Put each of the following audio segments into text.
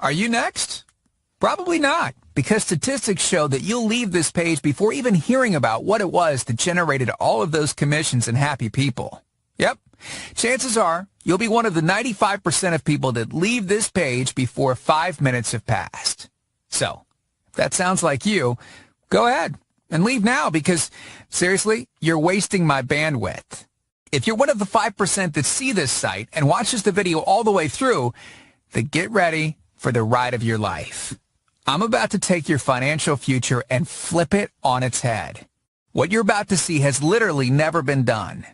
Are you next? Probably not, because statistics show that you'll leave this page before even hearing about what it was that generated all of those commissions and happy people. Yep, chances are you'll be one of the 95% of people that leave this page before 5 minutes have passed. So, if that sounds like you, go ahead and leave now because, seriously, you're wasting my bandwidth. If you're one of the 5% that see this site and watches the video all the way through, then get ready for the ride of your life. I'm about to take your financial future and flip it on its head. What you're about to see has literally never been done,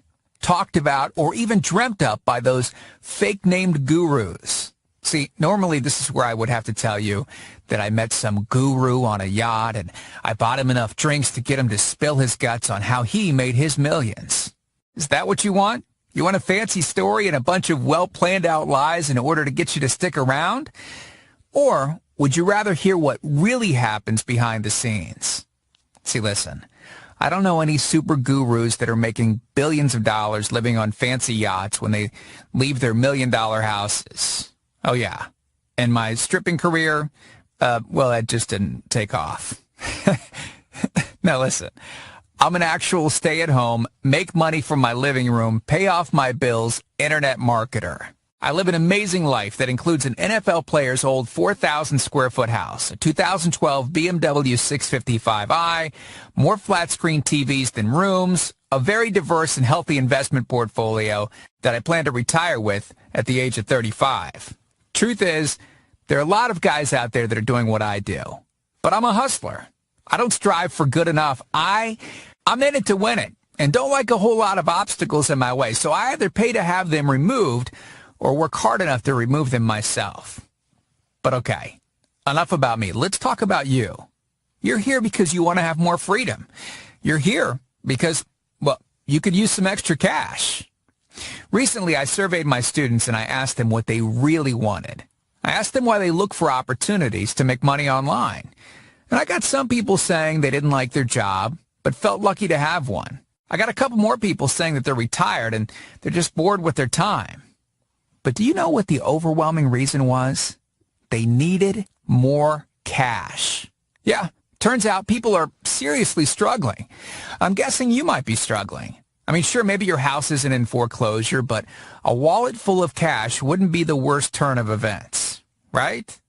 talked about, or even dreamt up by those fake-named gurus. See, normally this is where I would have to tell you that I met some guru on a yacht and I bought him enough drinks to get him to spill his guts on how he made his millions. Is that what you want? You want a fancy story and a bunch of well-planned out lies in order to get you to stick around? Or would you rather hear what really happens behind the scenes? See, listen, I don't know any super gurus that are making billions of dollars living on fancy yachts when they leave their million-dollar houses. Oh, yeah. And my stripping career, well, that just didn't take off. Now, listen, I'm an actual stay-at-home, make money from my living room, pay off my bills, internet marketer. I live an amazing life that includes an NFL player's old 4,000-square-foot house, a 2012 BMW 655i, more flat-screen TVs than rooms, a very diverse and healthy investment portfolio that I plan to retire with at the age of 35. Truth is, there are a lot of guys out there that are doing what I do. But I'm a hustler. I don't strive for good enough. I'm in it to win it and don't like a whole lot of obstacles in my way. So I either pay to have them removed or work hard enough to remove them myself. But okay, enough about me. Let's talk about you. You're here because you want to have more freedom. You're here because, well, you could use some extra cash. Recently, I surveyed my students and I asked them what they really wanted. I asked them why they look for opportunities to make money online. And I got some people saying they didn't like their job, but felt lucky to have one. I got a couple more people saying that they're retired and they're just bored with their time. But do you know what the overwhelming reason was? They needed more cash. Yeah, turns out people are seriously struggling. I'm guessing you might be struggling. I mean, sure, maybe your house isn't in foreclosure, but a wallet full of cash wouldn't be the worst turn of events, right?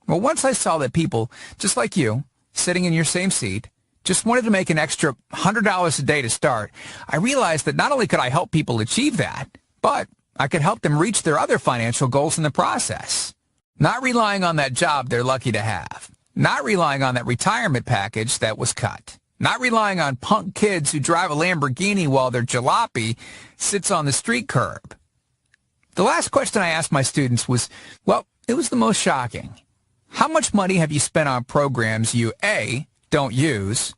Well, once I saw that people, just like you, sitting in your same seat, just wanted to make an extra $100 a day to start, I realized that not only could I help people achieve that, but I could help them reach their other financial goals in the process. Not relying on that job they're lucky to have. Not relying on that retirement package that was cut. Not relying on punk kids who drive a Lamborghini while their jalopy sits on the street curb. The last question I asked my students was, well, it was the most shocking. How much money have you spent on programs you, A, don't use,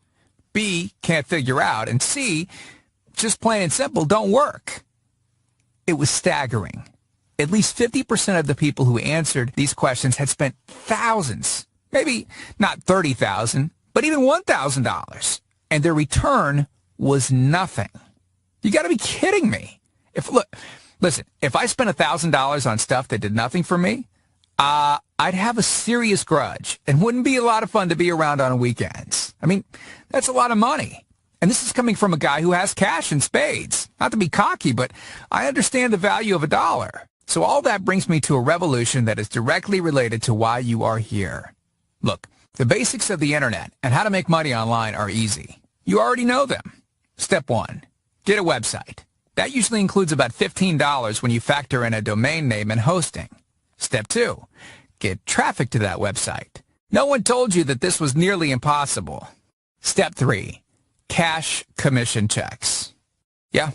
B, can't figure out, and C, just plain and simple, don't work? It was staggering. At least 50% of the people who answered these questions had spent thousands, maybe not $30,000, but even $1,000, and their return was nothing. You got to be kidding me. Listen, if I spent $1,000 on stuff that did nothing for me, I'd have a serious grudge and wouldn't be a lot of fun to be around on weekends. I mean, that's a lot of money. And this is coming from a guy who has cash in spades. Not to be cocky, but I understand the value of a dollar. So all that brings me to a revolution that is directly related to why you are here. Look, the basics of the internet and how to make money online are easy. You already know them. Step 1, get a website. That usually includes about $15 when you factor in a domain name and hosting. Step 2, get traffic to that website. No one told you that this was nearly impossible. Step 3, cash commission checks. Yeah,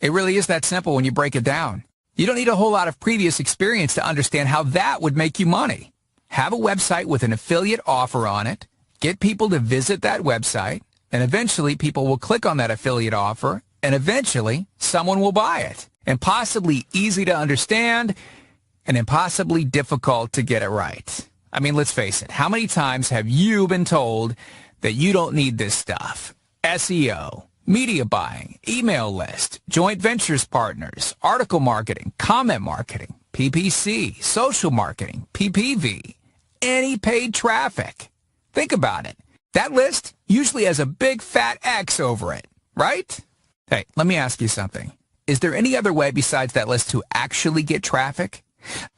it really is that simple when you break it down. You don't need a whole lot of previous experience to understand how that would make you money. Have a website with an affiliate offer on it, get people to visit that website, and eventually people will click on that affiliate offer, and eventually someone will buy it. Impossibly easy to understand and impossibly difficult to get it right. I mean, let's face it. How many times have you been told that you don't need this stuff? SEO, media buying, email list, joint ventures partners, article marketing, comment marketing, PPC, social marketing, PPV, any paid traffic. Think about it. That list usually has a big fat X over it, right? Hey, let me ask you something. Is there any other way besides that list to actually get traffic?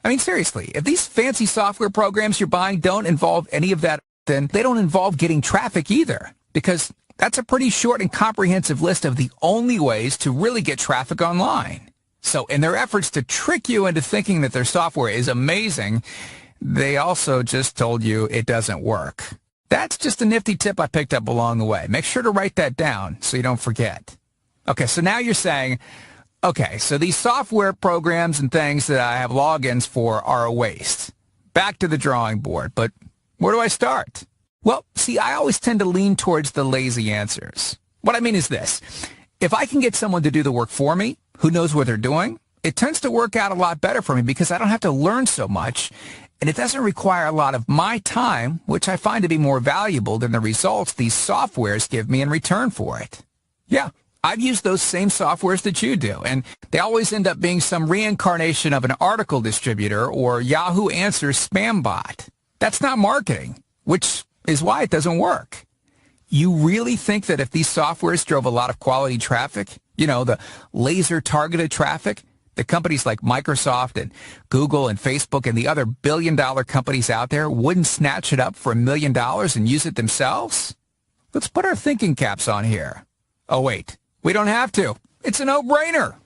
I mean, seriously, if these fancy software programs you're buying don't involve any of that, then they don't involve getting traffic either, because that's a pretty short and comprehensive list of the only ways to really get traffic online. So in their efforts to trick you into thinking that their software is amazing, they also just told you it doesn't work. That's just a nifty tip I picked up along the way. Make sure to write that down so you don't forget. Okay, so now you're saying, okay, so these software programs and things that I have logins for are a waste. Back to the drawing board, but where do I start? Well, see, I always tend to lean towards the lazy answers. What I mean is this. If I can get someone to do the work for me, who knows what they're doing, it tends to work out a lot better for me because I don't have to learn so much, and it doesn't require a lot of my time, which I find to be more valuable than the results these softwares give me in return for it. Yeah, I've used those same softwares that you do, and they always end up being some reincarnation of an article distributor or Yahoo Answers spam bot. That's not marketing, which is why it doesn't work. You really think that if these softwares drove a lot of quality traffic, you know, the laser-targeted traffic, the companies like Microsoft and Google and Facebook and the other billion-dollar companies out there wouldn't snatch it up for $1 million and use it themselves? Let's put our thinking caps on here. Oh, wait, we don't have to. It's a no-brainer.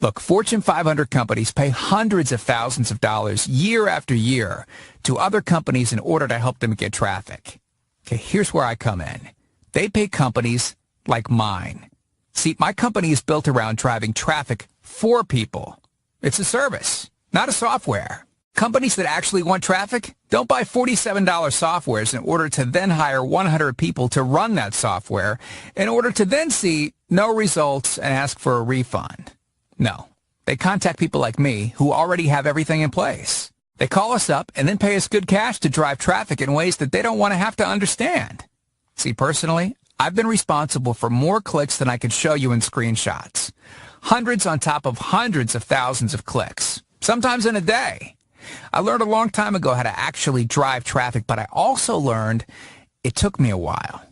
Look, Fortune 500 companies pay hundreds of thousands of dollars year after year to other companies in order to help them get traffic. Okay, here's where I come in. They pay companies like mine. See, my company is built around driving traffic for people. It's a service, not a software. Companies that actually want traffic don't buy $47 softwares in order to then hire 100 people to run that software in order to then see no results and ask for a refund. No, they contact people like me who already have everything in place. They call us up and then pay us good cash to drive traffic in ways that they don't want to have to understand. See, personally, I've been responsible for more clicks than I could show you in screenshots. Hundreds on top of hundreds of thousands of clicks, sometimes in a day. I learned a long time ago how to actually drive traffic, but I also learned it took me a while.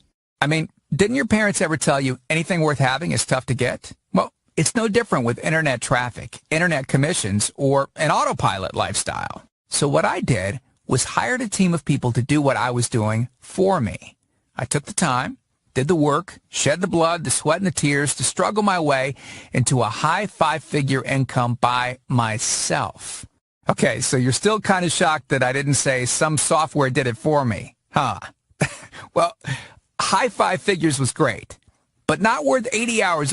I mean, didn't your parents ever tell you anything worth having is tough to get? Well, it's no different with internet traffic, internet commissions, or an autopilot lifestyle. So what I did was hired a team of people to do what I was doing for me. I took the time, did the work, shed the blood, the sweat, and the tears to struggle my way into a high five-figure income by myself. Okay, so you're still kind of shocked that I didn't say some software did it for me, huh? Well, high five figures was great, but not worth 80 hours